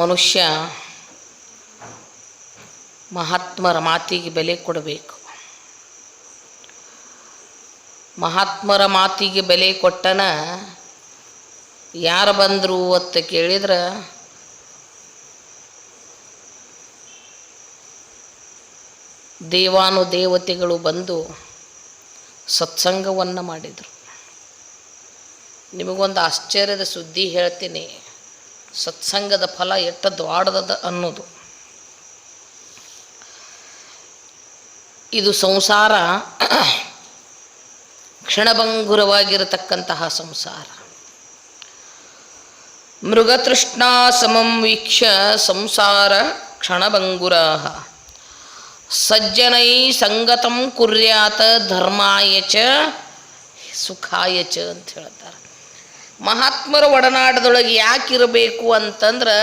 ಮನುಷ್ಯ ಮಹಾತ್ಮರ ಮಾತಿಗೆ ಬೆಲೆ ಕೊಡಬೇಕು. ಮಹಾತ್ಮರ ಮಾತಿಗೆ ಬೆಲೆ ಕೊಟ್ಟನ ಯಾರು ಬಂದರು ಅಂತ ಕೇಳಿದ್ರೆ ದೇವಾನುದೇವತೆಗಳು ಬಂದು ಸತ್ಸಂಗವನ್ನು ಮಾಡಿದರು. ನಿಮಗೊಂದು ಆಶ್ಚರ್ಯದ ಸುದ್ದಿ ಹೇಳ್ತೀನಿ, ಸತ್ಸಂಗದ ಫಲ ಎಷ್ಟು ದ್ವಾಡದ ಅನ್ನೋದು. ಇದು ಸಂಸಾರ ಕ್ಷಣಭಂಗುರವಾಗಿರತಕ್ಕಂತಹ ಸಂಸಾರ. ಮೃಗತೃಷ್ಣಾ ಸಮಂ ವೀಕ್ಷ್ಯ ಸಂಸಾರ ಕ್ಷಣಭಂಗುರಾಃ ಸಜ್ಜನೈ ಸಂಗತಂ ಕುರ್ಯಾತ ಧರ್ಮಾಯ ಚ ಸುಖಾಯ ಚ ಅಂತ ಹೇಳ್ತಾರೆ. ಮಹಾತ್ಮರ ಒಡನಾಟದೊಳಗೆ ಯಾಕಿರಬೇಕು ಅಂತಂದ್ರೆ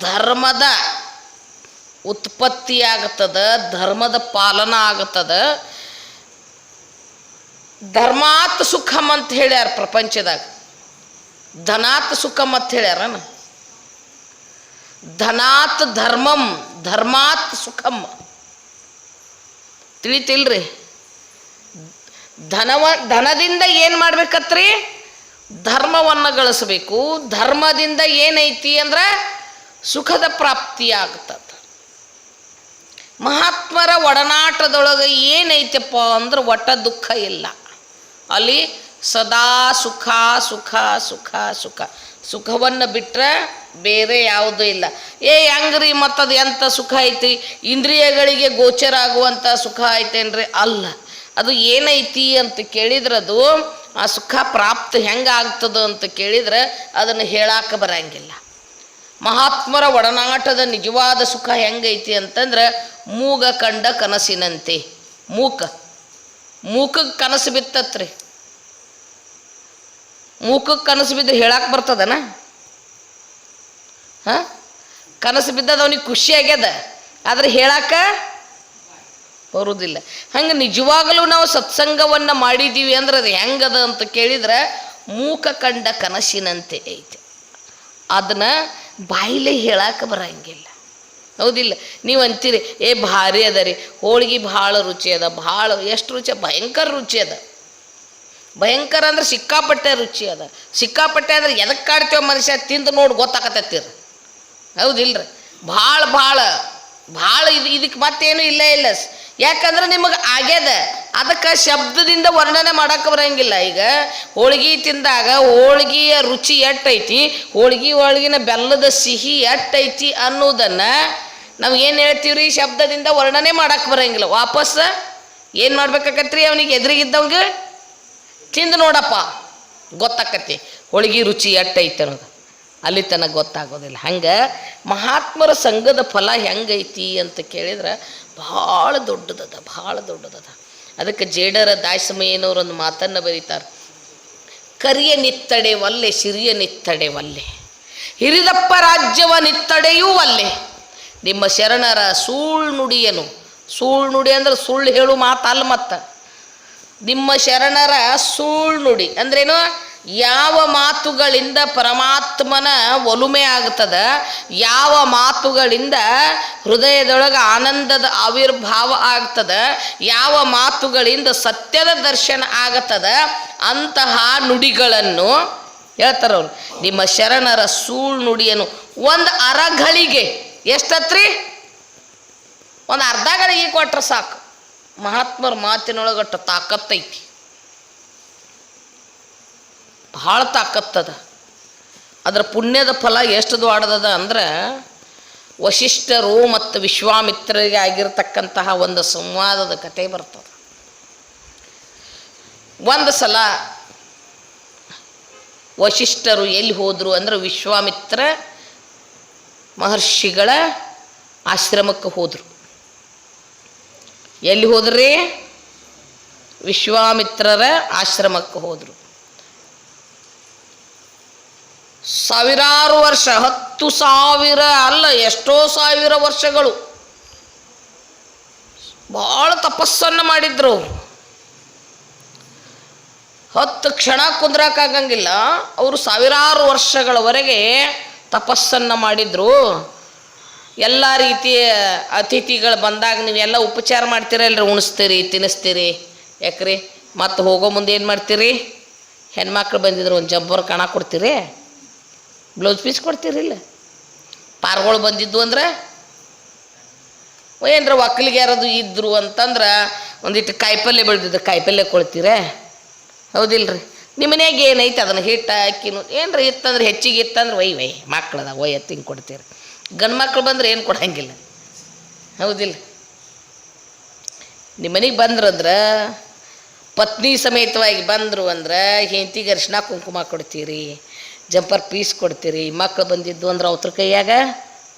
ಧರ್ಮದ ಉತ್ಪತ್ತಿ ಆಗ್ತದೆ, ಧರ್ಮದ ಪಾಲನ ಆಗ್ತದೆ. ಧರ್ಮಾತ್ ಸುಖಂ ಅಂತ ಹೇಳ್ಯಾರ ಪ್ರಪಂಚದಾಗ, ಧನಾತ್ ಸುಖಂ ಅಂತ ಹೇಳ್ಯಾರನ. ಧನಾತ್ ಧರ್ಮಂ, ಧರ್ಮಾತ್ ಸುಖಂ. ತಿಳಿತಿಲ್ರಿ? ಧನದಿಂದ ಏನು ಮಾಡ್ಬೇಕತ್ರಿ? ಧರ್ಮವನ್ನು ಗಳಿಸ್ಬೇಕು. ಧರ್ಮದಿಂದ ಏನೈತಿ ಅಂದ್ರೆ ಸುಖದ ಪ್ರಾಪ್ತಿ ಆಗ್ತದೆ. ಮಹಾತ್ಮರ ಒಡನಾಟದೊಳಗೆ ಏನೈತಪ್ಪ ಅಂದ್ರೆ ಒಟ್ಟ ದುಃಖ ಇಲ್ಲ. ಅಲ್ಲಿ ಸದಾ ಸುಖ ಸುಖ ಸುಖ ಸುಖ. ಸುಖವನ್ನು ಬಿಟ್ಟರೆ ಬೇರೆ ಯಾವುದೂ ಇಲ್ಲ. ಹೆಂಗ್ರಿ ಮತ್ತದು ಎಂಥ ಸುಖ ಐತಿ? ಇಂದ್ರಿಯಗಳಿಗೆ ಗೋಚರ ಆಗುವಂಥ ಸುಖ ಐತೇನ್ರಿ? ಅಲ್ಲ. ಅದು ಏನೈತಿ ಅಂತ ಕೇಳಿದ್ರೆ ಅದು ಆ ಸುಖ ಪ್ರಾಪ್ತಿ ಹೆಂಗೆ ಆಗ್ತದೆ ಅಂತ ಕೇಳಿದ್ರೆ ಅದನ್ನು ಹೇಳಾಕ ಬರಂಗಿಲ್ಲ. ಮಹಾತ್ಮರ ಒಡನಾಟದ ನಿಜವಾದ ಸುಖ ಹೆಂಗೈತಿ ಅಂತಂದ್ರೆ ಮೂಗ ಕಂಡ ಕನಸಿನಂತೆ. ಮೂಕಕ್ಕೆ ಕನಸು ಬಿತ್ತತ್ರಿ. ಮೂಕಕ್ಕೆ ಕನಸು ಬಿದ್ದರೆ ಹೇಳಕ್ಕೆ ಬರ್ತದನ? ಕನಸು ಬಿದ್ದದ ಅವನಿಗೆ ಖುಷಿ ಆಗ್ಯದ, ಆದರೆ ಹೇಳಕ್ಕ ಬರುವುದಿಲ್ಲ. ಹಂಗೆ ನಿಜವಾಗಲೂ ನಾವು ಸತ್ಸಂಗವನ್ನು ಮಾಡಿದ್ದೀವಿ ಅಂದ್ರೆ ಅದು ಹೆಂಗದ ಅಂತ ಕೇಳಿದ್ರೆ ಮೂಕ ಕಂಡ ಕನಸಿನಂತೆ ಐತೆ. ಅದನ್ನು ಬಾಯಿಲೆ ಹೇಳಕ್ಕೆ ಬರಂಗಿಲ್ಲ. ಹೌದಿಲ್ಲ? ನೀವು ಅಂತೀರಿ ಭಾರಿ ಅದ ರೀ ಹೋಳಿಗೆ, ಭಾಳ ರುಚಿ ಅದ. ಭಾಳ ಎಷ್ಟು ರುಚಿ? ಭಯಂಕರ ರುಚಿ ಅದ. ಭಯಂಕರ ಅಂದ್ರೆ ಸಿಕ್ಕಾಪಟ್ಟೆ ರುಚಿ ಅದ. ಸಿಕ್ಕಾಪಟ್ಟೆ ಅಂದ್ರೆ ಎದಕ್ಕೆ ಕಾಡ್ತೇವೆ ಮನುಷ್ಯ? ತಿಂದು ನೋಡಿ ಗೊತ್ತಾಕತ್ತೀರ. ಹೌದಿಲ್ರಿ? ಭಾಳ ಭಾಳ ಭಾಳ ಇದಕ್ಕೆ ಮತ್ತೇನು ಇಲ್ಲ. ಯಾಕಂದ್ರೆ ನಿಮಗೆ ಆಗ್ಯದ. ಅದಕ್ಕೆ ಶಬ್ದದಿಂದ ವರ್ಣನೆ ಮಾಡೋಕೆ ಬರೋಂಗಿಲ್ಲ. ಈಗ ಹೋಳ್ಗೆ ತಿಂದಾಗ ಹೋಳ್ಗೆಯ ರುಚಿ ಎಟ್ಟೈತಿ, ಹೋಳ್ಗೆ ಒಳಗಿನ ಬೆಲ್ಲದ ಸಿಹಿ ಎಟ್ಟೈತಿ ಅನ್ನೋದನ್ನು ನಾವು ಏನು ಹೇಳ್ತೀವ್ರಿ? ಶಬ್ದದಿಂದ ವರ್ಣನೆ ಮಾಡೋಕೆ ಬರೋಂಗಿಲ್ಲ. ವಾಪಸ್ ಏನು ಮಾಡ್ಬೇಕಾಕತ್ರಿ? ಅವನಿಗೆ ಎದುರಿಗಿದ್ದವಂಗೆ ತಿಂದು ನೋಡಪ್ಪ, ಗೊತ್ತಾಕತಿ ಹೋಳ್ಗೆ ರುಚಿ ಎಟ್ಟೈತಿ ಅನ್ನೋದು. ಅಲ್ಲಿ ತನಕ ಗೊತ್ತಾಗೋದಿಲ್ಲ. ಹಂಗೆ ಮಹಾತ್ಮರ ಸಂಘದ ಫಲ ಹೆಂಗೈತಿ ಅಂತ ಕೇಳಿದ್ರೆ ಭಾಳ ದೊಡ್ಡದದ, ಭಾಳ ದೊಡ್ಡದದ. ಅದಕ್ಕೆ ಜೇಡರ ದಾಸಮಯ್ಯನವರೊಂದು ಮಾತನ್ನು ಬರೀತಾರೆ. ಕರಿಯ ನಿತ್ತಡೆ ವಲ್ಲೆ, ಸಿರಿಯ ನಿತ್ತಡೆ ವಲ್ಲೆ, ಹಿರಿದಪ್ಪ ರಾಜ್ಯವ ನಿತ್ತಡೆಯೂ ವಲ್ಲೆ. ನಿಮ್ಮ ಶರಣರ ಸುಳ್ಳು ನುಡಿಯನು. ಸುಳ್ಳು ನುಡಿ ಅಂದ್ರೆ ಸುಳ್ಳು ಹೇಳು ಮಾತಲ್ಲ. ಮತ್ತು ನಿಮ್ಮ ಶರಣರ ಸುಳ್ಳು ನುಡಿ ಅಂದ್ರೇನು? ಯಾವ ಮಾತುಗಳಿಂದ ಪರಮಾತ್ಮನ ಒಲುಮೆ ಆಗ್ತದ, ಯಾವ ಮಾತುಗಳಿಂದ ಹೃದಯದೊಳಗೆ ಆನಂದದ ಆವಿರ್ಭಾವ ಆಗ್ತದ, ಯಾವ ಮಾತುಗಳಿಂದ ಸತ್ಯದ ದರ್ಶನ ಆಗತ್ತದ, ಅಂತಹ ನುಡಿಗಳನ್ನು ಹೇಳ್ತಾರವ್ರು. ನಿಮ್ಮ ಶರಣರ ಸುಳ್ಳು ನುಡಿಯನ್ನು ಒಂದು ಅರಗಳಿಗೆ ಎಷ್ಟತ್ರಿ? ಒಂದು ಅರ್ಧ ಗಳಿಗೆ ಕೊಟ್ರೆ ಸಾಕು. ಮಹಾತ್ಮರ ಮಾತಿನೊಳಗಟ್ಟು ತಾಕತ್ತೈತಿ, ಭಾಳ ತಾಕತ್ತದ. ಅದರ ಪುಣ್ಯದ ಫಲ ಎಷ್ಟು ದೊಡ್ಡದ ಅಂದ್ರೆ ವಶಿಷ್ಠರು ಮತ್ತು ವಿಶ್ವಾಮಿತ್ರರಿಗೆ ಆಗಿರತಕ್ಕಂತಹ ಒಂದು ಸಂವಾದದ ಕತೆ ಬರ್ತದೆ. ಒಂದು ಸಲ ವಶಿಷ್ಠರು ಎಲ್ಲಿ ಹೋದರು ಅಂದ್ರೆ ವಿಶ್ವಾಮಿತ್ರ ಮಹರ್ಷಿಗಳ ಆಶ್ರಮಕ್ಕೆ ಹೋದರು. ಎಲ್ಲಿ ಹೋದ್ರಿ? ವಿಶ್ವಾಮಿತ್ರರ ಆಶ್ರಮಕ್ಕೆ ಹೋದರು. ಸಾವಿರಾರು ವರ್ಷ, 10,000 ಅಲ್ಲ, ಎಷ್ಟೋ ಸಾವಿರ ವರ್ಷಗಳು ಭಾಳ ತಪಸ್ಸನ್ನು ಮಾಡಿದ್ರು. 10 ಕ್ಷಣ ಕುಂದ್ರಕ್ಕಾಗಂಗಿಲ್ಲ. ಅವರು ಸಾವಿರಾರು ವರ್ಷಗಳವರೆಗೆ ತಪಸ್ಸನ್ನು ಮಾಡಿದ್ರು. ಎಲ್ಲ ರೀತಿಯ ಅತಿಥಿಗಳು ಬಂದಾಗ ನೀವೆಲ್ಲ ಉಪಚಾರ ಮಾಡ್ತೀರಲ್ರಿ, ಉಣಿಸ್ತೀರಿ ತಿನ್ನಿಸ್ತೀರಿ. ಯಾಕ್ರಿ ಮತ್ತು ಹೋಗೋ ಮುಂದೆ ಏನು ಮಾಡ್ತೀರಿ? ಹೆಣ್ಮಕ್ಳು ಬಂದಿದ್ರು ಒಂದು ಜಬ್ಬರ್ ಕಣ ಕೊಡ್ತೀರಿ, ಬ್ಲೌಸ್ ಪೀಸ್ ಕೊಡ್ತೀರಿಲ್ಲ. ಪಾರ್ಗಳು ಬಂದಿದ್ದು ಅಂದ್ರೆ ಏನರ ಒಕ್ಕಲಿಗೆ ಯಾರದು ಇದ್ರು ಅಂತಂದ್ರೆ ಒಂದಿಟ್ಟು ಕಾಯಿಪಲ್ಯ ಬೆಳೆದಿದ್ದು ಕಾಯಿಪಲ್ಯ ಕೊಡ್ತೀರೇ, ಹೌದಿಲ್ರಿ? ನಿಮ್ಮ ಮನ್ಯಾಗ ಏನೈತೆ ಅದನ್ನು ಹಿಟ್ಟು ಅಕ್ಕಿನೂ ಏನರ ಇತ್ತಂದ್ರೆ ಹೆಚ್ಚಿಗೆ ಇತ್ತಂದ್ರೆ ಒಯ್ ಮಕ್ಳದಾಗ ಎತ್ತು ಹಿಂಗೆ ಕೊಡ್ತೀರಿ. ಗಂಡು ಮಕ್ಳು ಬಂದ್ರೆ ಏನು ಕೊಡಂಗಿಲ್ಲ, ಹೌದಿಲ್ಲ? ನಿಮ್ಮ ಮನೆಗೆ ಬಂದ್ರಂದ್ರೆ ಪತ್ನಿ ಸಮೇತವಾಗಿ ಬಂದರು ಅಂದ್ರೆ ಹೆಂಡತಿಗೆ ಅರಿಶಿನ ಕುಂಕುಮ ಕೊಡ್ತೀರಿ, ಜಂಪರ್ ಪೀಸ್ ಕೊಡ್ತೀರಿ. ಮಕ್ಕಳು ಬಂದಿದ್ದು ಅಂದ್ರೆ ಅವ್ರ ಕೈಯಾಗ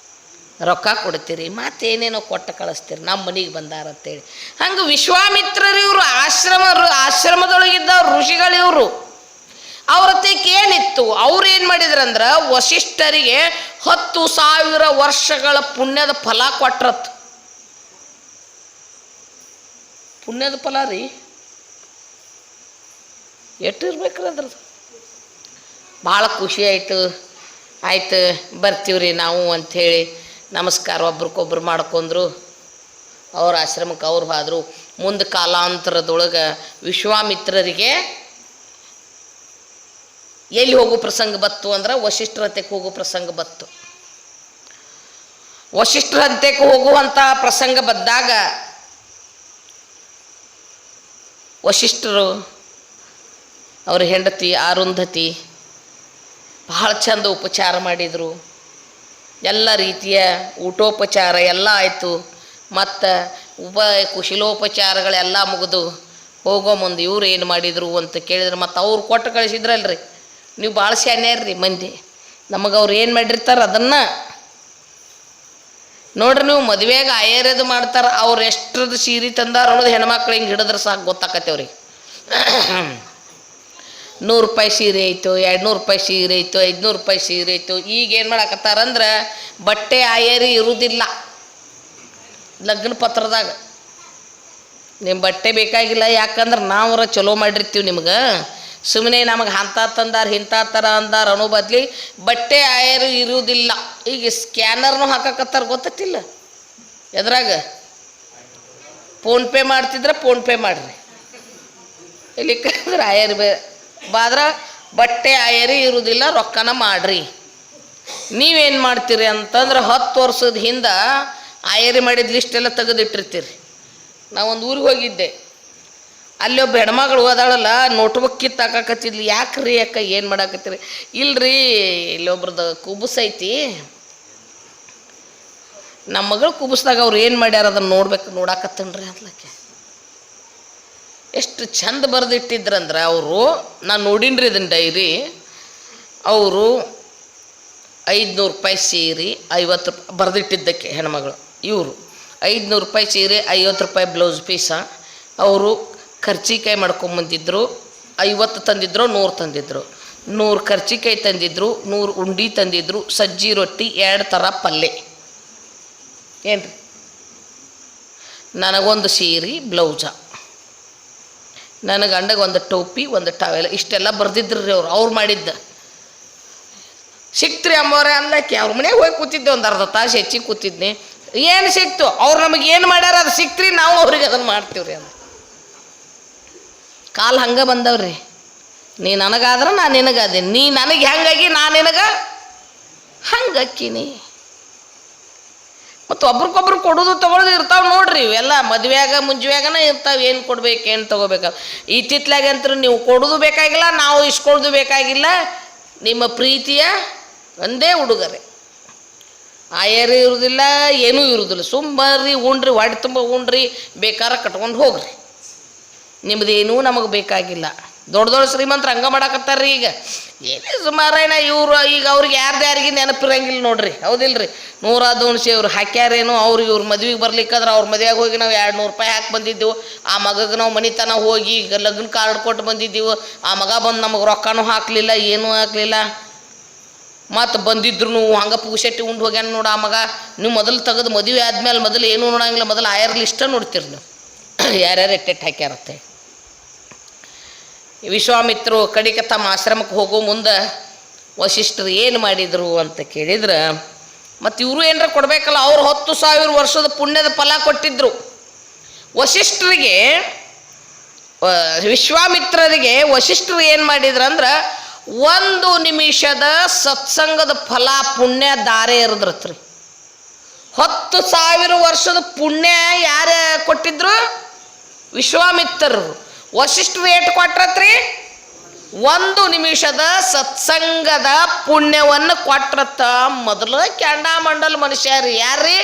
ರೊಕ್ಕ ಕೊಡ್ತೀರಿ, ಮತ್ತೇನೇನೋ ಕೊಟ್ಟು ಕಳಿಸ್ತೀರಿ, ನಮ್ಮ ಮನೆಗೆ ಬಂದಾರ ಅಂತೇಳಿ. ಹಂಗೆ ವಿಶ್ವಾಮಿತ್ರರು ಇವರು ಆಶ್ರಮದೊಳಗಿದ್ದ ಋಷಿಗಳು ಇವರು. ಅವ್ರ ಹತ್ತಿಕ್ಕೆ ಏನಿತ್ತು? ಅವ್ರು ಏನು ಮಾಡಿದ್ರಂದ್ರೆ ವಸಿಷ್ಠರಿಗೆ 10,000 ವರ್ಷಗಳ ಪುಣ್ಯದ ಫಲ ಕೊಟ್ರತ್ತು. ಪುಣ್ಯದ ಫಲ ರೀ ಎಷ್ಟಿರ್ಬೇಕ್ರಿ ಅದ್ರದ್ದು. ಭಾಳ ಖುಷಿ ಆಯಿತು. ಆಯ್ತು ಬರ್ತೀವ್ರಿ ನಾವು ಅಂಥೇಳಿ ನಮಸ್ಕಾರ ಒಬ್ರಿಗೊಬ್ರು ಮಾಡ್ಕೊಂಡ್ರು. ಅವ್ರ ಆಶ್ರಮಕ್ಕೆ ಅವ್ರು ಹೋದರು. ಮುಂದೆ ಕಾಲಾಂತರದೊಳಗೆ ವಿಶ್ವಾಮಿತ್ರರಿಗೆ ಎಲ್ಲಿ ಹೋಗೋ ಪ್ರಸಂಗ ಬತ್ತು ಅಂದ್ರೆ ವಸಿಷ್ಠರ ಹತ್ಯಕ್ಕೆ ಹೋಗೋ ಪ್ರಸಂಗ ಬತ್ತು. ವಸಿಷ್ಠರ ಹತ್ಯಕ್ಕೆ ಹೋಗುವಂಥ ಪ್ರಸಂಗ ಬಂದಾಗ ವಸಿಷ್ಠರು ಅವ್ರ ಹೆಂಡತಿ ಅರುಂಧತಿ ಬಹಳ ಚಂದ ಉಪಚಾರ ಮಾಡಿದರು. ಎಲ್ಲ ರೀತಿಯ ಊಟೋಪಚಾರ ಎಲ್ಲ ಆಯಿತು. ಮತ್ತು ಕುಶಲೋಪಚಾರಗಳೆಲ್ಲ ಮುಗಿದು ಹೋಗೋ ಮುಂದೆ ಇವ್ರು ಏನು ಮಾಡಿದರು ಅಂತ ಕೇಳಿದ್ರೆ ಮತ್ತು ಅವ್ರು ಕೊಟ್ಟು ಕಳಿಸಿದ್ರಲ್ರಿ. ನೀವು ಭಾಳ ಶಾನ್ಯಾರ್ರಿ ಮಂದಿ, ನಮಗೆ ಅವ್ರು ಏನು ಮಾಡಿರ್ತಾರೆ ಅದನ್ನು ನೋಡ್ರಿ. ನೀವು ಮದುವೆಗೆ ಆಯರ್ಯದು ಮಾಡ್ತಾರೆ, ಅವ್ರು ಎಷ್ಟ್ರದ್ದು ಸೀರೆ ತಂದಾರ ಅನ್ನೋದು ಹೆಣ್ಮಕ್ಳು ಹಿಂಗೆ ಹಿಡಿದ್ರೆ ಸಾಕು ಗೊತ್ತಾಕತ್ತೇವ್ರಿ. 100 ರೂಪಾಯಿ ಸೀರೆ ಐತು, 200 ರೂಪಾಯಿ ಸೀರೆ ಐತು, 500 ರೂಪಾಯಿ ಸೀರೆ ಐತು. ಈಗ ಏನು ಮಾಡಾಕತ್ತಾರಂದ್ರೆ ಬಟ್ಟೆ ಆಯರಿ ಇರುವುದಿಲ್ಲ ಲಗ್ನ ಪತ್ರದಾಗ. ನಿಮ್ಮ ಬಟ್ಟೆ ಬೇಕಾಗಿಲ್ಲ, ಯಾಕಂದ್ರೆ ನಾವರ ಚಲೋ ಮಾಡಿರ್ತೀವಿ ನಿಮ್ಗೆ. ಸುಮ್ಮನೆ ನಮಗೆ ಅಂಥ ತಂದಾರ ಇಂಥ ಥರ ಅಂದಾರ ಅನ್ನೋ ಬದ್ಲಿ ಬಟ್ಟೆ ಆಯರು ಇರುವುದಿಲ್ಲ. ಈಗ ಸ್ಕ್ಯಾನರ್ನೂ ಹಾಕಕತ್ತಾರ ಗೊತ್ತಿಲ್ಲ ಎದ್ರಾಗ. ಫೋನ್ಪೇ ಮಾಡ್ತಿದ್ರೆ ಫೋನ್ಪೇ ಮಾಡಿರಿ, ಇಲ್ಲಿ ಕರೆದ್ರೆ ಆಯರ್ ಬಾದ್ರ ಬಟ್ಟೆ ಆಯರಿ ಇರುವುದಿಲ್ಲ, ರೊಕ್ಕನ ಮಾಡ್ರಿ. ನೀವೇನು ಮಾಡ್ತೀರಿ ಅಂತಂದ್ರೆ 10 ವರ್ಷದ ಹಿಂದೆ ಆಯರಿ ಮಾಡಿದ ಲಿಸ್ಟೆಲ್ಲ ತೆಗೆದಿಟ್ಟಿರ್ತೀರಿ. ನಾವೊಂದು ಊರಿಗೆ ಹೋಗಿದ್ದೆ, ಅಲ್ಲಿ ಒಬ್ಬ ಹೆಣ್ಮಗಳು ಓದಾಳಲ್ಲ ನೋಟ್ಬುಕ್ ಕಿತ್ತಾಕತ್ತಿದ್ಲಿ. ಯಾಕ್ರಿ ಅಕ್ಕ ಏನು ಮಾಡಾಕತ್ತೀರಿ? ಇಲ್ರಿ ಇಲ್ಲೊಬ್ರದ್ದು ಕುಬುಸ್ ಐತಿ, ನಮ್ಮ ಮಗಳು ಕುಬುಸ್ದಾಗ ಅವ್ರು ಏನು ಮಾಡ್ಯಾರ ಅದನ್ನು ನೋಡಾಕತ್ತನ್ರಿ ಅನ್ಲಕ್ಕೆ. ಎಷ್ಟು ಚಂದ ಬರೆದಿಟ್ಟಿದ್ರಂದ್ರೆ ಅವರು, ನಾನು ನೋಡಿನ್ರಿ ಇದನ್ನು ಡೈರಿ. ಅವರು 500 ರೂಪಾಯಿ ಸೀರೆ 50 ರೂಪಾಯಿ ಬರೆದಿಟ್ಟಿದ್ದಕ್ಕೆ ಹೆಣ್ಮಗಳು. ಇವರು 500 ರೂಪಾಯಿ ಸೀರೆ 50 ರೂಪಾಯಿ ಬ್ಲೌಸ್ ಪೀಸ. ಅವರು ಖರ್ಚಿಕಾಯಿ ಮಾಡ್ಕೊಂಬಂದಿದ್ರು. 50 ತಂದಿದ್ರು, 100 ತಂದಿದ್ರು. 100 ಖರ್ಚಿಕಾಯಿ ತಂದಿದ್ರು, 100 ಉಂಡಿ ತಂದಿದ್ರು, ಸಜ್ಜಿ ರೊಟ್ಟಿ, 2 ಥರ ಪಲ್ಯ. ಏನ್ರಿ, ನನಗೊಂದು ಸೀರೆ ಬ್ಲೌಸ, ನನ್ನ ಗಂಡಗೆ ಒಂದು ಟೋಪಿ, ಒಂದು ಟಾವೆಲ್, ಇಷ್ಟೆಲ್ಲ ಬರ್ದಿದ್ರು ರೀ ಅವ್ರು ಮಾಡಿದ್ದ. ಸಿಕ್ತ್ರಿ ಅಮ್ಮವ್ರೆ ಅನ್ಲಕ್ಕೆ. ಅವ್ರ ಮನೆಗೆ ಹೋಗಿ ಕೂತಿದ್ದೆ, ಒಂದು ಅರ್ಧ ತಾಸು ಹೆಚ್ಚಿಗೆ ಕೂತಿದ್ನಿ. ಏನು ಸಿಕ್ತು? ಅವ್ರು ನಮಗೆ ಏನು ಮಾಡ್ಯಾರ ಅದು ಸಿಕ್ತ್ರಿ, ನಾವು ಅವ್ರಿಗೆ ಅದನ್ನು ಮಾಡ್ತೀವ್ರಿ ಅಂತ. ಕಾಲು ಹಂಗೆ ಬಂದವ್ರಿ. ನೀ ನನಗಾದ್ರೆ ನಾನು ನಿನಗಾದೀನಿ, ನೀ ನನಗೆ ಹೆಂಗಾಗಿ ನಾನು ನಿನಗೆ ಹಂಗಕ್ಕೀನಿ. ಮತ್ತು ಒಬ್ರಿಗೊಬ್ರು ಕೊಡೋದು ತೊಗೊಳೋದು ಇರ್ತಾವೆ ನೋಡ್ರಿ. ಇವೆಲ್ಲ ಮದುವೆಯಾಗ ಮುಂಜುವೆಯಾಗನ ಇರ್ತಾವೆ. ಏನು ಕೊಡ್ಬೇಕು ಏನು ತೊಗೋಬೇಕು. ಇತ್ತಿತ್ಲಾಗಂತೂ ನೀವು ಕೊಡೋದು ಬೇಕಾಗಿಲ್ಲ, ನಾವು ಇಸ್ಕೊಳ್ಳೋದು ಬೇಕಾಗಿಲ್ಲ. ನಿಮ್ಮ ಪ್ರೀತಿಯ ಒಂದೇ ಉಡುಗೊರೆ. ಆಯರು ಇರುವುದಿಲ್ಲ, ಏನೂ ಇರುವುದಿಲ್ಲ. ಸುಮ್ಮರಿ ಉಣ್ರಿ, ಹೊಟ್ಟೆ ತುಂಬ ಉಣ್ರಿ, ಬೇಕಾರೆ ಕಟ್ಕೊಂಡು ಹೋಗ್ರಿ. ನಿಮ್ಮದೇನೂ ನಮಗೆ ಬೇಕಾಗಿಲ್ಲ. ದೊಡ್ಡ ದೊಡ್ಡ ಶ್ರೀಮಂತರು ಹಂಗೆ ಮಾಡಾಕತ್ತಾರ್ರಿ ಈಗ. ಏನೇ ಸುಮಾರೇನ ಇವರು ಈಗ ಅವ್ರಿಗೆ ಯಾರಿಗೆ ನೆನಪಿರಂಗಿಲ್ಲ ನೋಡ್ರಿ, ಹೌದಿಲ್ರಿ? 100 ಇವ್ರು ಹಾಕ್ಯಾರೇನು ಅವ್ರಿಗೆ. ಇವ್ರ ಮದ್ವೆಗೆ ಬರ್ಲಿಕ್ಕಾದ್ರೆ ಅವ್ರ ಮದುವೆಗೆ ಹೋಗಿ ನಾವು 200 ರೂಪಾಯಿ ಹಾಕಿ ಬಂದಿದ್ದೆವು. ಆ ಮಗಗೆ ನಾವು ಮನಿತನ ಹೋಗಿ ಲಗ್ನ ಕಾರ್ಡ್ ಕೊಟ್ಟು ಬಂದಿದ್ದೀವಿ. ಆ ಮಗ ಬಂದು ನಮಗೆ ರೊಕ್ಕನೂ ಹಾಕಲಿಲ್ಲ, ಏನೂ ಹಾಕಲಿಲ್ಲ. ಮತ್ತು ಬಂದಿದ್ರು ಹಂಗೆ ಪೂಶೆಟ್ಟಿ ಉಂಡು ಹೋಗ್ಯಾನ ನೋಡು ಆ ಮಗ. ನೀವು ಮೊದಲು ತೆಗೆದು ಮದುವೆ ಆದ್ಮೇಲೆ ಮೊದಲು ಏನೂ ನೋಡಂಗಿಲ್ಲ, ಮೊದಲು ಆಯರ್ ಲಿಸ್ಟ ನೋಡ್ತೀರಿ ನೀವು, ಯಾರ್ಯಾರು ಎಟ್ಟೆಟ್ಟು ಹಾಕ್ಯಾರತ್ತೆ. ವಿಶ್ವಾಮಿತ್ರರು ಕಡಿಕೆ ತಮ್ಮ ಆಶ್ರಮಕ್ಕೆ ಹೋಗೋ ಮುಂದೆ ವಸಿಷ್ಠರು ಏನು ಮಾಡಿದರು ಅಂತ ಕೇಳಿದ್ರೆ, ಮತ್ತು ಇವರು ಏನರ ಕೊಡಬೇಕಲ್ಲ. ಅವ್ರು 10,000 ವರ್ಷದ ಪುಣ್ಯದ ಫಲ ಕೊಟ್ಟಿದ್ರು. ವಶಿಷ್ಠರಿಗೆ, ವಿಶ್ವಾಮಿತ್ರರಿಗೆ ವಶಿಷ್ಠರು ಏನು ಮಾಡಿದ್ರಂದ್ರೆ 1 ನಿಮಿಷದ ಸತ್ಸಂಗದ ಫಲ ಪುಣ್ಯ ದಾರೆ ಎರೆದ್ರತ್ರಿ. 10,000 ವರ್ಷದ ಪುಣ್ಯ ಯಾರು ಕೊಟ್ಟಿದ್ರು? ವಿಶ್ವಾಮಿತ್ರರು. ವಶಿಷ್ಠರು ಏಟು ಕೊಟ್ರತ್ರಿ? 1 ನಿಮಿಷದ ಸತ್ಸಂಗದ ಪುಣ್ಯವನ್ನು ಕೊಟ್ರತ್ತ. ಮೊದಲ ಕ್ಯಾಂಡಾಮಂಡಲ್ ಮನುಷ್ಯ ರೀ. ಯಾರ್ರೀ?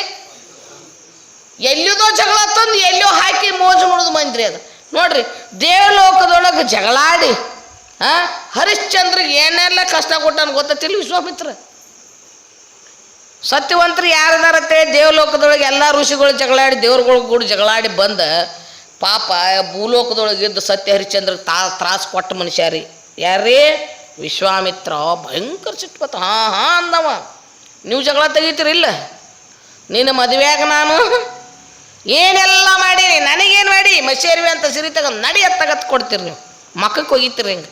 ಎಲ್ಲಿದೋ ಜಗಳ ತಂದು ಎಲ್ಲೋ ಹಾಕಿ ಮೋಜು ಮುಡಿದು ಬಂದ್ರಿ. ಅದು ನೋಡ್ರಿ, ದೇವಲೋಕದೊಳಗೆ ಜಗಳಾಡಿ ಹರಿಶ್ಚಂದ್ರಿಗೆ ಏನೆಲ್ಲ ಕಷ್ಟ ಕೊಟ್ಟಾನ ಗೊತ್ತಿಲ್ಲ ವಿಶ್ವಾಮಿತ್ರ. ಸತ್ಯವಂತರು ಯಾರಿದಾರತ್ತೆ ದೇವಲೋಕದೊಳಗೆ ಎಲ್ಲ ಋಷಿಗಳು ಜಗಳಾಡಿ ದೇವ್ರುಗಳು ಕೂಡ ಜಗಳಾಡಿ ಬಂದ ಪಾಪ ಭೂಲೋಕದೊಳಗಿದ್ದು ಸತ್ಯ ಹರಿಶ್ಚಂದ್ರ ತ್ರಾಸ ಕೊಟ್ಟ ಮನುಷ್ಯ ರೀ. ಯಾರ್ರೀ? ವಿಶ್ವಾಮಿತ್ರ. ಭಯಂಕರ ಸಿಟ್ಪತ್ತ. ಹಾಂ ಅಂದವ, ನೀವು ಜಗಳ ತೆಗಿತೀರಿಲ್ಲ, ನಿನ್ನ ಮದುವೆಯಾಗ ನಾನು ಏನೆಲ್ಲ ಮಾಡೀನಿ, ನನಗೇನು ಮಾಡಿ ಮಶೇರ್ವಿ ಅಂತ ಸಿರಿ ತಗೊಂಡು ನಡಿ ತಗತ್ ಕೊಡ್ತೀರಿ, ನೀವು ಮಕ್ಕಕ್ಕೆ ಹೋಗಿತ್ತೀರಿ. ಹಿಂಗೆ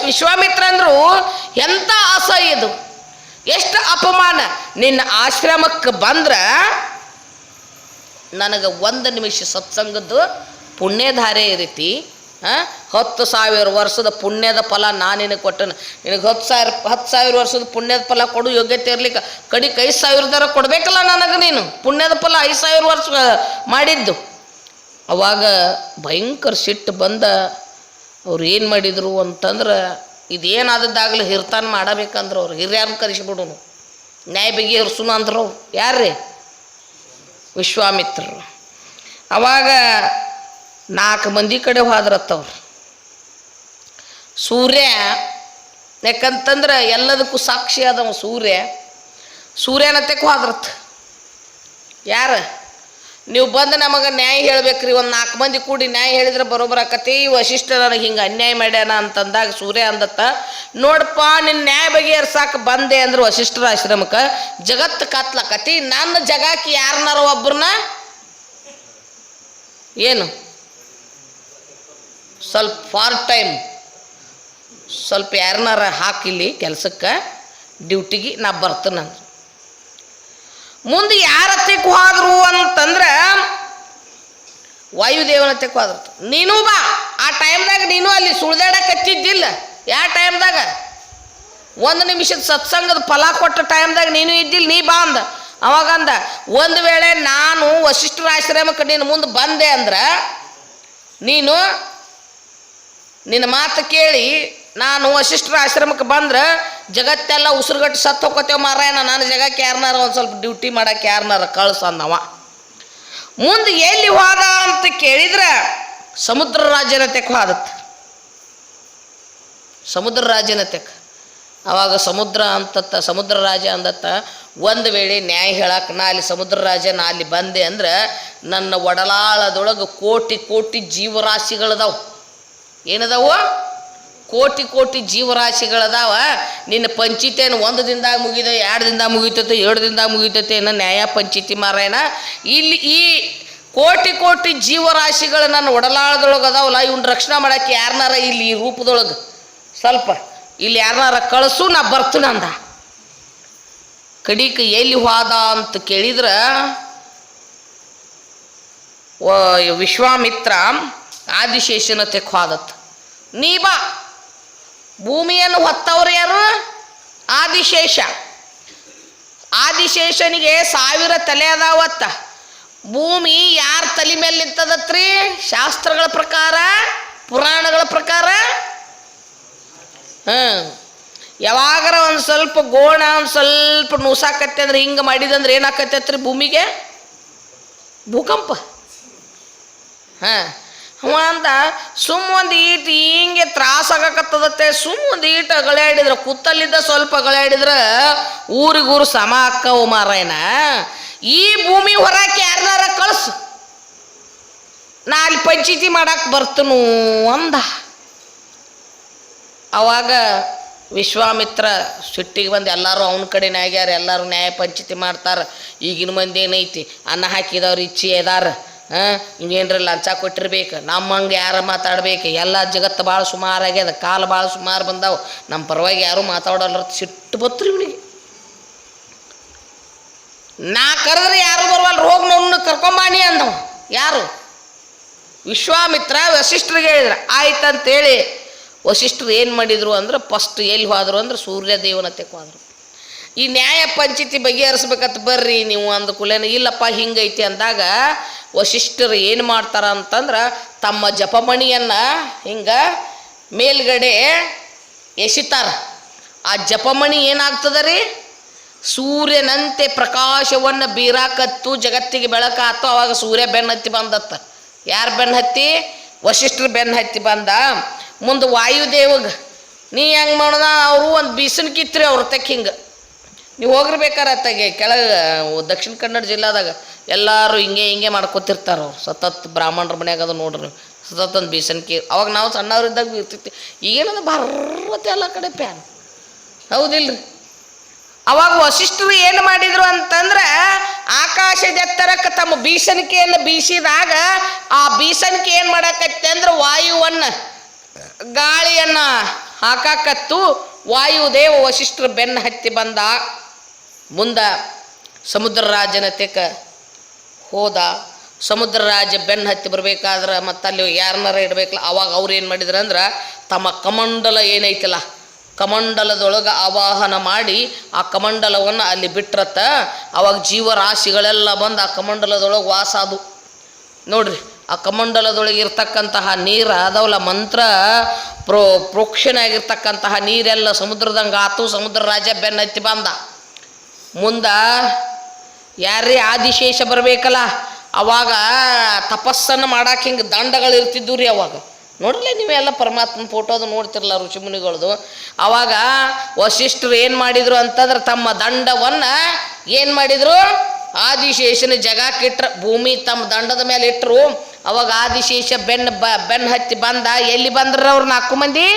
ವಿಶ್ವಾಮಿತ್ರ ಅಂದ್ರು ಎಂಥ ಅಸಹ್ಯ ಇದು, ಎಷ್ಟು ಅಪಮಾನ. ನಿನ್ನ ಆಶ್ರಮಕ್ಕೆ ಬಂದ್ರೆ ನನಗೆ 1 ನಿಮಿಷ ಸತ್ಸಂಗದ್ದು ಪುಣ್ಯಧಾರೆ ಇರೀತಿ. 10,000 ವರ್ಷದ ಪುಣ್ಯದ ಫಲ ನಾನು ನಿನಗೆ ಕೊಟ್ಟನು. ನಿನಗೆ 10,000 ವರ್ಷದ ಪುಣ್ಯದ ಫಲ ಕೊಡು ಯೋಗ್ಯತೆ ಇರ್ಲಿಕ್ಕೆ ಕಡಿಗೆ 5,000 ಕೊಡಬೇಕಲ್ಲ ನನಗೆ. ನೀನು ಪುಣ್ಯದ ಫಲ 5,000 ವರ್ಷ ಮಾಡಿದ್ದು. ಅವಾಗ ಭಯಂಕರ ಸಿಟ್ಟು ಬಂದ ಅವ್ರು ಏನು ಮಾಡಿದರು ಅಂತಂದ್ರೆ, ಇದೇನಾದದ್ದಾಗಲಿ ಹಿರ್ತಾನ ಮಾಡಬೇಕಂದ್ರೆ ಅವ್ರು ಹಿರಿಯರನ್ನ ಕರೆಸಿಬಿಡೋನು, ನ್ಯಾಯ ಬಗೆಹರಿಸುನು ಅಂದ್ರು. ಅವ್ರು ಯಾರ್ರೀ? ವಿಶ್ವಾಮಿತ್ರರು. ಅವಾಗ 4 ಮಂದಿ ಕಡೆ ಹೋದ್ರತ್ತವ್ರು. ಸೂರ್ಯ, ಯಾಕಂತಂದ್ರೆ ಎಲ್ಲದಕ್ಕೂ ಸಾಕ್ಷಿ ಆದವ ಸೂರ್ಯನತ್ತೆಗೆ ಹೋದ್ರತ್ತ. ಯಾರು? ನೀವು ಬಂದು ನಮಗೆ ನ್ಯಾಯ ಹೇಳ್ಬೇಕ್ರಿ, 4 ಮಂದಿ ಕೂಡಿ ನ್ಯಾಯ ಹೇಳಿದ್ರೆ ಬರೋಬ್ಬರ ಆಕತಿ. ವಶಿಷ್ಠ ನನಗೆ ಹಿಂಗೆ ಅನ್ಯಾಯ ಮಾಡ್ಯಾನ ಅಂತಂದಾಗ ಸೂರ್ಯ ಅಂದತ್ತ, ನೋಡಪ್ಪ ನಿನ್ನ ನ್ಯಾಯ ಬಗೆಹರ್ಸಾಕ ಬಂದೆ ಅಂದ್ರೆ ವಶಿಷ್ಠರ ಆಶ್ರಮಕ್ಕೆ ಜಗತ್ತು ಕತ್ಲಾಕತಿ. ನನ್ನ ಜಗಕ್ಕೆ ಯಾರನ್ನಾರ ಒಬ್ಬರನ್ನ ಏನು ಸ್ವಲ್ಪ ಪಾರ್ಟ್ ಟೈಮ್ ಸ್ವಲ್ಪ ಯಾರನ್ನಾರ ಹಾಕಿಲ್ಲಿ ಕೆಲಸಕ್ಕೆ ಡ್ಯೂಟಿಗೆ ನಾ ಬರ್ತೇನಂದ್ರೆ. ಮುಂದೆ ಯಾರತ್ತೆಗೆ ಹೋದ್ರು ಅಂತಂದ್ರೆ ವಾಯುದೇವನತ್ತೆಗೆ ಹೋದ್ರ. ನೀನು ಬಾ, ಆ ಟೈಮ್ದಾಗ ನೀನು ಅಲ್ಲಿ ಸುಳ್ದಾಡಕತ್ತಿದ್ದಿಲ್ಲ. ಯಾವ ಟೈಮ್ದಾಗ? 1 ನಿಮಿಷದ ಸತ್ಸಂಗದ ಫಲ ಕೊಟ್ಟ ಟೈಮ್ದಾಗ ನೀನು ಇದ್ದಿಲ್ಲ, ನೀ ಬಾ ಅಂದ. ಅವಾಗಂದ, ಒಂದು ವೇಳೆ ನಾನು ವಶಿಷ್ಠರ ಆಶ್ರಮಕ್ಕೆ ನೀನು ಮುಂದೆ ಬಂದೆ ಅಂದ್ರೆ ನೀನು ನಿನ್ನ ಮಾತು ಕೇಳಿ ನಾನು ವಶಿಷ್ಠರ ಆಶ್ರಮಕ್ಕೆ ಬಂದ್ರೆ ಜಗತ್ತೆಲ್ಲ ಉಸಿರುಗಟ್ಟು ಸತ್ತು ಹೋಗ್ತೇವೆ ಮಾರಾಯಣ, ನಾನು ಜಗಕ್ಕೆ ಯಾರನ್ನಾರ ಒಂದು ಸ್ವಲ್ಪ ಡ್ಯೂಟಿ ಮಾಡಕ್ಕೆ ಯಾರನ್ನಾರ ಕಳ್ಸು ಅಂದವ. ಮುಂದೆ ಎಲ್ಲಿ ಹೋದ ಅಂತ ಕೇಳಿದ್ರೆ ಸಮುದ್ರ ರಾಜ್ಯನತೆಗೆ ಹೋದತ್ತ. ಸಮುದ್ರ ರಾಜ್ಯನತೆಗೆ. ಅವಾಗ ಸಮುದ್ರ ರಾಜ ಅಂದತ್ತ, ಒಂದು ವೇಳೆ ನ್ಯಾಯ ಹೇಳಕ್ಕೆ ನಾ ಅಲ್ಲಿ ಸಮುದ್ರ ರಾಜ ನಾ ಅಲ್ಲಿ ಬಂದೆ ಅಂದ್ರೆ ನನ್ನ ಒಡಲಾಳದೊಳಗೆ ಕೋಟಿ ಕೋಟಿ ಜೀವರಾಶಿಗಳದಾವು. ಏನದಾವು? ಕೋಟಿ ಕೋಟಿ ಜೀವರಾಶಿಗಳದಾವ. ನಿನ್ನ ಪಂಚಾಯಿತಿಯನ್ನು 1 ದಿನದಾಗ ಮುಗಿದ, 2 ದಿನದಾಗ ಮುಗಿತೈತೆ, 7 ದಿನದಾಗ ಮುಗಿತೈತೆ ಅನ್ನೋ ನ್ಯಾಯ ಪಂಚಾಯಿತಿ ಮಾರಾಯಣ. ಇಲ್ಲಿ ಈ ಕೋಟಿ ಕೋಟಿ ಜೀವರಾಶಿಗಳು ನನ್ನ ಒಡಲಾಳದೊಳಗೆ ಅದಾವಲ್ಲ, ಇವನ್ನ ರಕ್ಷಣೆ ಮಾಡೋಕ್ಕೆ ಯಾರನ್ನಾರ ಇಲ್ಲಿ ಈ ರೂಪದೊಳಗೆ ಸ್ವಲ್ಪ ಇಲ್ಲಿ ಯಾರನ್ನಾರ ಕಳಿಸು, ನಾ ಬರ್ತೀನಿ ಅಂದ. ಕಡಿಕ ಎಲ್ಲಿ ಹೋದ ಅಂತ ಕೇಳಿದ್ರೆ ವಿಶ್ವಾಮಿತ್ರ ಆದಿಶೇಷನತೆಗೆ ಹೋದತ್ತ. ನೀ ಬಾ, ಭೂಮಿಯನ್ನು ಹೊತ್ತವ್ರು ಯಾರು? ಆದಿಶೇಷ. ಆದಿಶೇಷನಿಗೆ 1000 ತಲೆ ಅದಾವತ್ತ. ಭೂಮಿ ಯಾರ ತಲೆ ಮೇಲೆ ನಿಂತದತ್ರಿ? ಶಾಸ್ತ್ರಗಳ ಪ್ರಕಾರ, ಪುರಾಣಗಳ ಪ್ರಕಾರ ಯಾವಾಗಾರ ಒಂದು ಸ್ವಲ್ಪ ಗೋಣ ಒಂದು ಸ್ವಲ್ಪ ನುಸಾಕತ್ತೆ ಅಂದ್ರೆ ಹಿಂಗೆ ಮಾಡಿದಂದ್ರೆ ಏನಾಕತ್ತೈತ್ರಿ ಭೂಮಿಗೆ? ಭೂಕಂಪ. ಅವ ಅಂದ, ಒಂದು ಈಟ್ ಹಿಂಗೆ ತ್ರಾಸಾಗತ್ತದತ್ತೆ, ಒಂದು ಈಟ್ ಅಗಳಾಡಿದ್ರೆ ಕೂತಲ್ಲಿದ್ದ ಸ್ವಲ್ಪ ಅಗಳಾಡಿದ್ರೆ ಊರಿಗೂರು ಸಮ ಅಕ್ಕವು ಮಾರಾಯಣ. ಈ ಭೂಮಿ ಹೊರಕ್ಕೆ ಯಾರನ್ನಾರ ಕಳಿಸು, ನಾ ಅಲ್ಲಿ ಪಂಚಾಯಿತಿ ಮಾಡಕ್ಕೆ ಬರ್ತನು ಅಂದ. ಅವಾಗ ವಿಶ್ವಾಮಿತ್ರ ಸಿಟ್ಟಿಗೆ ಬಂದು ಎಲ್ಲರೂ ಅವನ ಕಡೆನೇ ಆಗ್ಯಾರ, ಎಲ್ಲರೂ ನ್ಯಾಯ ಪಂಚಾಯಿತಿ ಮಾಡ್ತಾರೆ. ಈಗಿನ ಮಂದಿ ಏನೈತಿ, ಅನ್ನ ಹಾಕಿದವ್ರು ಇಚ್ಛೆ ಅದಾರ, ಹಿಂಗೇನ್ರ ಲಂಚ ಕೊಟ್ಟಿರ್ಬೇಕು, ನಮ್ಮಂಗೆ ಯಾರು ಮಾತಾಡ್ಬೇಕು, ಎಲ್ಲ ಜಗತ್ತು ಭಾಳ ಸುಮಾರಾಗ್ಯದ, ಕಾಲ ಭಾಳ ಸುಮಾರು ಬಂದಾವು, ನಮ್ಮ ಪರವಾಗಿ ಯಾರೂ ಮಾತಾಡೋಲ್ಲ. ಸಿಟ್ಟು ಬತ್ರಿ ಇವನಿಗೆ. ನಾ ಕರೆದ್ರೆ ಯಾರು ಬರುವಲ್ಲ, ಹೋಗಿ ನೋಡ್ ಕರ್ಕೊಂಬಾಣಿ ಅಂದವ. ಯಾರು? ವಿಶ್ವಾಮಿತ್ರ ವಸಿಷ್ಠರಿಗೆ ಹೇಳಿದ್ರ. ಆಯ್ತಂತೇಳಿ ವಸಿಷ್ಠರು ಏನು ಮಾಡಿದರು ಅಂದ್ರೆ ಫಸ್ಟ್ ಎಲ್ಲಿ ಹೋದರು ಅಂದ್ರೆ ಸೂರ್ಯ ದೇವನತೆಗೆ ಹೋದರು. ಈ ನ್ಯಾಯ ಪಂಚಾಯತಿ ಬಗೆಹರಿಸ್ಬೇಕಂತ ಬರ್ರಿ ನೀವು ಅಂದ ಕೂಲೇನ, ಇಲ್ಲಪ್ಪ ಹಿಂಗೈತಿ ಅಂದಾಗ ವಸಿಷ್ಠರು ಏನು ಮಾಡ್ತಾರ ಅಂತಂದ್ರೆ ತಮ್ಮ ಜಪಮಣಿಯನ್ನು ಹಿಂಗೆ ಮೇಲ್ಗಡೆ ಎಸಿತಾರ. ಆ ಜಪಮಣಿ ಏನಾಗ್ತದ ರೀ, ಸೂರ್ಯನಂತೆ ಪ್ರಕಾಶವನ್ನು ಬೀರಾಕತ್ತು, ಜಗತ್ತಿಗೆ ಬೆಳಕಾತು. ಅವಾಗ ಸೂರ್ಯ ಬೆನ್ನ ಹತ್ತಿ ಬಂದತ್ತ. ಯಾರು ಬೆನ್ನ ಹತ್ತಿ? ವಸಿಷ್ಠರು ಬೆನ್ನ ಹತ್ತಿ ಬಂದ. ಮುಂದೆ ವಾಯುದೇವಗೆ ನೀ ಹೆಂಗೆ ಮಾಡೋದ, ಅವರು ಒಂದು ಬೀಸನ್ ಕಿತ್ರಿ ಅವ್ರ ತಕ್ಕ ಹಿಂಗೆ. ನೀವು ಹೋಗಿರ್ಬೇಕಾರೆ ಅತ್ತಾಗೆ ಕೆಳಗೆ ದಕ್ಷಿಣ ಕನ್ನಡ ಜಿಲ್ಲಾದಾಗ ಎಲ್ಲರೂ ಹಿಂಗೆ ಮಾಡ್ಕೊತಿರ್ತಾರೆ. ಅವ್ರು ಸತತ್ ಬ್ರಾಹ್ಮಣರ ಮನ್ಯಾಗ ಅದು ನೋಡ್ರಿ, ಸತತ್ ಒಂದು ಬೀಸನ್ಕಿ. ಅವಾಗ ನಾವು ಸಣ್ಣವ್ರಿದ್ದಾಗ ಇರ್ತಿತ್ತು. ಈಗೇನದು ಬರ್ರತ್ತೆ ಎಲ್ಲ ಕಡೆ ಪ್ಯಾನ್, ಹೌದಿಲ್ರಿ? ಅವಾಗ ವಸಿಷ್ಠರು ಏನು ಮಾಡಿದ್ರು ಅಂತಂದ್ರೆ ಆಕಾಶದ ಎತ್ತರಕ್ಕೆ ತಮ್ಮ ಬೀಸಣಿಕೆಯನ್ನು ಬೀಸಿದಾಗ ಆ ಬೀಸಣಿಕೆ ಏನು ಮಾಡಾಕತ್ತೆ ಅಂದ್ರೆ ವಾಯುವನ್ನು, ಗಾಳಿಯನ್ನು ಹಾಕಾಕತ್ತು. ವಾಯುದೇವ ವಸಿಷ್ಠರು ಬೆನ್ನು ಹತ್ತಿ ಬಂದ. ಮುಂದೆ ಸಮುದ್ರ ರಾಜನ ತೆಕ್ಕ ಹೋದ. ಸಮುದ್ರ ರಾಜ ಬೆನ್ನು ಹತ್ತಿ ಬರ್ಬೇಕಾದ್ರೆ ಮತ್ತೆ ಅಲ್ಲಿ ಯಾರನ್ನಾರ ಇಡಬೇಕಲ್ಲ. ಅವಾಗ ಅವ್ರು ಏನು ಮಾಡಿದ್ರು ಅಂದ್ರೆ ತಮ್ಮ ಕಮಂಡಲ ಏನೈತಿಲ್ಲ, ಕಮಂಡಲದೊಳಗೆ ಆವಾಹನ ಮಾಡಿ ಆ ಕಮಂಡಲವನ್ನು ಅಲ್ಲಿ ಬಿಟ್ರತ್ತ. ಅವಾಗ ಜೀವರಾಶಿಗಳೆಲ್ಲ ಬಂದು ಆ ಕಮಂಡಲದೊಳಗೆ ವಾಸ ಅದು ನೋಡ್ರಿ. ಆ ಕಮಂಡಲದೊಳಗೆ ಇರ್ತಕ್ಕಂತಹ ನೀರು ಅದವಲ್ಲ, ಮಂತ್ರ ಪ್ರೋಕ್ಷಣೆ ಆಗಿರ್ತಕ್ಕಂತಹ ನೀರೆಲ್ಲ ಸಮುದ್ರದಂಗೆ ಆತು. ಸಮುದ್ರ ರಾಜ ಬೆನ್ನ ಹತ್ತಿ ಬಂದ. ಮುಂದೆ ಯಾರೇ ಆದಿಶೇಷ ಬರಬೇಕಲ್ಲ, ಅವಾಗ ತಪಸ್ಸನ್ನು ಮಾಡಕ್ಕೆ ಹಿಂಗೆ ದಂಡಗಳು ಇರ್ತಿದ್ವು ರೀ. ಅವಾಗ ನೋಡಲೇ ನೀವೆಲ್ಲ ಪರಮಾತ್ಮನ ಫೋಟೋದು ನೋಡ್ತಿರಲ್ಲ ಋಷಿಮುನಿಗಳದು. ಅವಾಗ ವಸಿಷ್ಠರು ಏನು ಮಾಡಿದರು ಅಂತಂದ್ರೆ ತಮ್ಮ ದಂಡವನ್ನು ಏನು ಮಾಡಿದರು, ಆದಿಶೇಷನ ಜಗಕ್ಕಿಟ್ರು. ಭೂಮಿ ತಮ್ಮ ದಂಡದ ಮೇಲೆ ಇಟ್ಟರು. ಅವಾಗ ಆದಿಶೇಷ ಬೆನ್ನು ಹತ್ತಿ ಬಂದ. ಎಲ್ಲಿ ಬಂದ್ರ ಅವ್ರು 4 ಮಂದಿ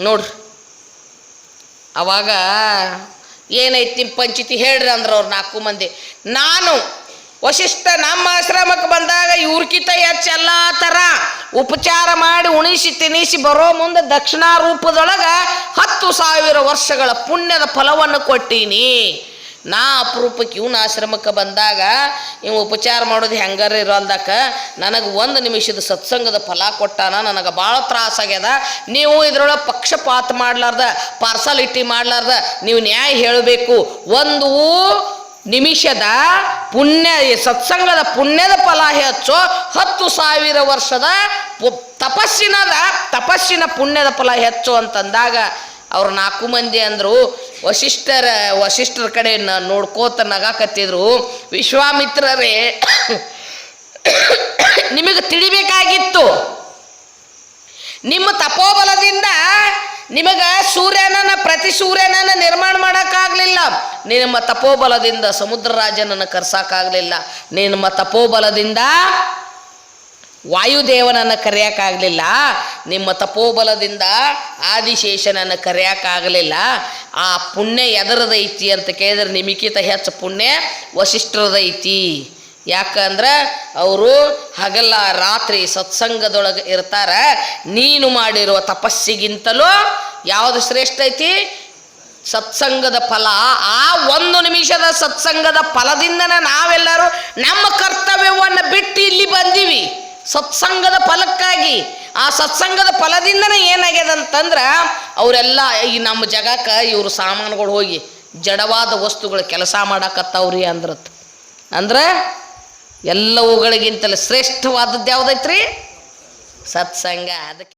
ನೋಡ್ರಿ. ಅವಾಗ ಏನೈತಿ ನಿಮ್ಮ ಪಂಚಾಯತಿ ಹೇಳ್ರಿ ಅಂದ್ರೆ ಅವ್ರು 4 ಮಂದಿ. ನಾನು ವಸಿಷ್ಠ ನಮ್ಮ ಆಶ್ರಮಕ್ಕೆ ಬಂದಾಗ ಇವ್ರಕಿತ ಹೆಚ್ಚೆಲ್ಲ ಥರ ಉಪಚಾರ ಮಾಡಿ ಉಣಿಸಿ ತಿನಿಸಿ ಬರೋ ಮುಂದೆ ದಕ್ಷಿಣಾ ರೂಪದೊಳಗೆ 10,000 ವರ್ಷಗಳ ಪುಣ್ಯದ ಫಲವನ್ನು ಕೊಟ್ಟೀನಿ. ನಾ ಅಪರೂಪಕ್ಕೆ ಇವನ ಆಶ್ರಮಕ್ಕೆ ಬಂದಾಗ ಇವು ಉಪಚಾರ ಮಾಡೋದು ಹೆಂಗಾರ ಇರೋಲ್ದಕ್ಕೆ ನನಗೆ 1 ನಿಮಿಷದ ಸತ್ಸಂಗದ ಫಲ ಕೊಟ್ಟಾನ. ನನಗೆ ಭಾಳ ತ್ರಾಸಾಗ್ಯದ. ನೀವು ಇದ್ರೊಳಗೆ ಪಕ್ಷಪಾತ ಮಾಡಲಾರ್ದ, ಪಾರ್ಸಾಲಿಟಿ ಮಾಡಲಾರ್ದ ನೀವು ನ್ಯಾಯ ಹೇಳಬೇಕು. 1 ನಿಮಿಷದ ಪುಣ್ಯ ಸತ್ಸಂಗದ ಪುಣ್ಯದ ಫಲ ಹೆಚ್ಚು 10,000 ವರ್ಷದ ತಪಸ್ಸಿನ ಪುಣ್ಯದ ಫಲ ಹೆಚ್ಚು ಅಂತಂದಾಗ ಅವ್ರು 4 ಮಂದಿ ಅಂದರು. ವಸಿಷ್ಠರ ಕಡೆ ನೋಡ್ಕೋತ ನಗಾಕತ್ತಿದ್ರು. ವಿಶ್ವಾಮಿತ್ರರೇ, ನಿಮಗೆ ತಿಳಿಬೇಕಾಗಿತ್ತು, ನಿಮ್ಮ ತಪೋಬಲದಿಂದ ನಿಮಗೆ ಪ್ರತಿ ಸೂರ್ಯನನ್ನು ನಿರ್ಮಾಣ ಮಾಡೋಕ್ಕಾಗಲಿಲ್ಲ. ನಿಮ್ಮ ತಪೋಬಲದಿಂದ ಸಮುದ್ರ ರಾಜನನ್ನು ಕರ್ಸೋಕ್ಕಾಗಲಿಲ್ಲ. ನಿಮ್ಮ ತಪೋಬಲದಿಂದ ವಾಯುದೇವನನ್ನು ಕರೆಯೋಕ್ಕಾಗಲಿಲ್ಲ. ನಿಮ್ಮ ತಪೋಬಲದಿಂದ ಆದಿಶೇಷನನ್ನು ಕರೆಯೋಕ್ಕಾಗಲಿಲ್ಲ. ಆ ಪುಣ್ಯ ಎದರದೈತಿ ಅಂತ ಕೇಳಿದ್ರೆ ನಿಮಗಿಂತ ಹೆಚ್ಚು ಪುಣ್ಯ ವಸಿಷ್ಠರದೈತಿ. ಯಾಕಂದ್ರೆ ಅವರು ಹಗಲ ರಾತ್ರಿ ಸತ್ಸಂಗದೊಳಗೆ ಇರ್ತಾರೆ. ನೀನು ಮಾಡಿರುವ ತಪಸ್ಸಿಗಿಂತಲೂ ಯಾವುದು ಶ್ರೇಷ್ಠ ಐತಿ? ಸತ್ಸಂಗದ ಫಲ. ಆ 1 ನಿಮಿಷದ ಸತ್ಸಂಗದ ಫಲದಿಂದನೇ ನಾವೆಲ್ಲರೂ ನಮ್ಮ ಕರ್ತವ್ಯವನ್ನು ಬಿಟ್ಟು ಇಲ್ಲಿ ಬಂದೀವಿ, ಸತ್ಸಂಗದ ಫಲಕ್ಕಾಗಿ. ಆ ಸತ್ಸಂಗದ ಫಲದಿಂದನೇ ಏನಾಗ್ಯದಂತಂದ್ರೆ ಅವರೆಲ್ಲ ಈ ನಮ್ಮ ಜಗಕ್ಕೆ ಇವರು ಸಾಮಾನುಗಳು ಹೋಗಿ ಜಡವಾದ ವಸ್ತುಗಳು ಕೆಲಸ ಮಾಡಾಕತ್ತವ್ರಿ ಅಂದ್ರೆ ಎಲ್ಲವುಗಳಿಗಿಂತಲೂ ಶ್ರೇಷ್ಠವಾದದ್ದು ಯಾವುದೈತ್ರಿ? ಸತ್ಸಂಗ. ಅದಕ್ಕೆ